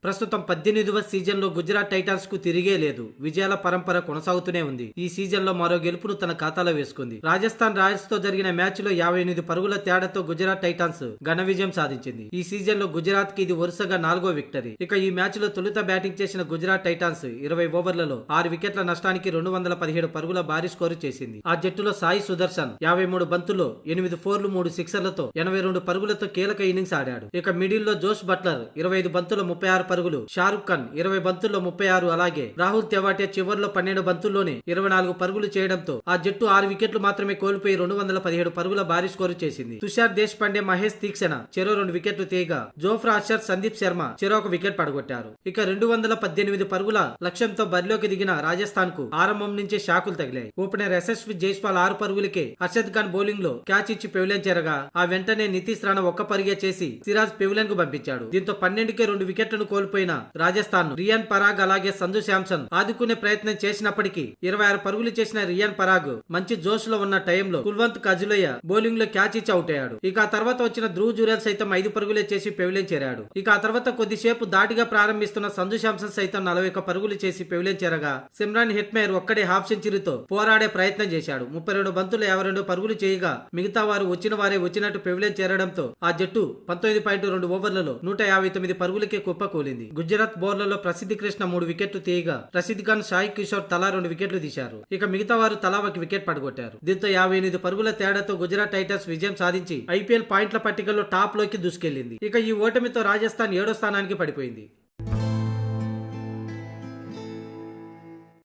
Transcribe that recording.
ప్రస్తుతం 18వ సీజన్లో గుజరాత్ టైటాన్స్ కు తిరిగే లేదు. విజయాల పరంపర కొనసాగుతూనే ఉంది. ఈ సీజన్లో మరో గెలుపును తన ఖాతాలో వేసుకుంది. రాజస్థాన్ రాయల్స్ తో జరిగిన మ్యాచ్ లో 58 పరుగుల తేడాతో గుజరాత్ టైటాన్స్ ఘన విజయం సాధించింది. ఈ సీజన్లో గుజరాత్ కి ఇది వరుసగా 4వ విక్టరీ. ఇక ఈ మ్యాచ్ లో తొలుత బ్యాటింగ్ చేసిన గుజరాత్ టైటాన్స్ 20 ఓవర్లలో 6 వికెట్ల నష్టానికి 217 పరుగుల భారీ స్కోరు చేసింది. ఆ జట్టులో సాయి సుదర్శన్ 53 బంతుల్లో 8 ఫోర్లు 3 సిక్సర్లతో 82 పరుగులతో కీలక ఇన్నింగ్స్ ఆడాడు. ఇక మిడిల్ లో జోష్ బట్లర్ 25 బంతుల్లో 36 పరుగులు, షారుఖ్ ఖాన్ 20 బంతుల్లో 36, అలాగే రాహుల్ తెవాటియా చివర్లో 12 బంతుల్లోనే 24 పరుగులు చేయడంతో ఆ జట్టు 6 వికెట్లు మాత్రమే కోల్పోయి 217 పరుగుల భారీ స్కోరు చేసింది. తుషార్ దేశ్ పాండే, మహేష్ తీక్షణ చెరో 2 వికెట్లు తీయగా జోఫ్రా ఆర్చర్, సందీప్ శర్మ చెరో 1 వికెట్ పడగొట్టారు. ఇక 218 పరుగుల లక్ష్యంతో బరిలోకి దిగిన రాజస్థాన్ కు ఆరంభం నుంచే షాకులు తగిలాయి. ఓపెనర్ యశస్వి జైస్వాల్ 6 పరుగులకే హర్షద్ ఖాన్ బౌలింగ్ లో క్యాచ్ ఇచ్చి పెవిలియన్ చేరగా ఆ వెంటనే నితీష్ రాణా 1 పరిగే చేసి సిరాజ్ పెవిలియన్ కు పంపించాడు. దీంతో 12కే 2 వికెట్లను కోల్పోయిన రాజస్థాన్ రియాన్ పరాగ్ అలాగే సంజు శాంసన్ ఆదుకునే ప్రయత్నం చేసినప్పటికీ 26 పరుగులు చేసిన రియాన్ పరాగ్ మంచి జోష్ లో ఉన్న టైంలో కుల్వంత్ కజులయ్య బౌలింగ్ లో క్యాచ్ ఇచ్చి అవుట్ అయ్యాడు. ఇక ఆ తర్వాత వచ్చిన ధ్రువ్ జురేల్ సైతం 5 పరుగులే చేసి పెవిలియన్ చేరాడు. ఇక ఆ తర్వాత కొద్దిసేపు దాటిగా ప్రారంభిస్తున్న సంజు శాంసన్ సైతం 41 పరుగులు చేసి పెవిలియన్ చేరగా సిమ్రాన్ హెట్మేయర్ ఒక్కడే హాఫ్ సెంచరీతో పోరాడే ప్రయత్నం చేశాడు. 32 బంతులు 52 పరుగులు చేయగా మిగతా వారు వచ్చిన వారే వచ్చినట్టు పెవిలియన్ చేరడంతో ఆ జట్టు 19.2 ఓవర్లలో 159 పరుగులకే కుప్పకూలింది. గుజరాత్ బౌలర్లలో ప్రసిద్ధి కృష్ణ 3 వికెట్లు తీయగా రషీద్ ఖాన్, సాయి కిషోర్ తలా 2 వికెట్లు తీశారు. ఇక మిగతా వారు తలా 1 వికెట్ పడగొట్టారు. దీంతో 58 పరుగుల తేడాతో గుజరాత్ టైటన్స్ విజయం సాధించి ఐపీఎల్ పాయింట్ల పట్టికలో టాప్ లోకి దూసుకెళ్లింది. ఇక ఈ ఓటమితో రాజస్థాన్ 7వ స్థానానికి పడిపోయింది.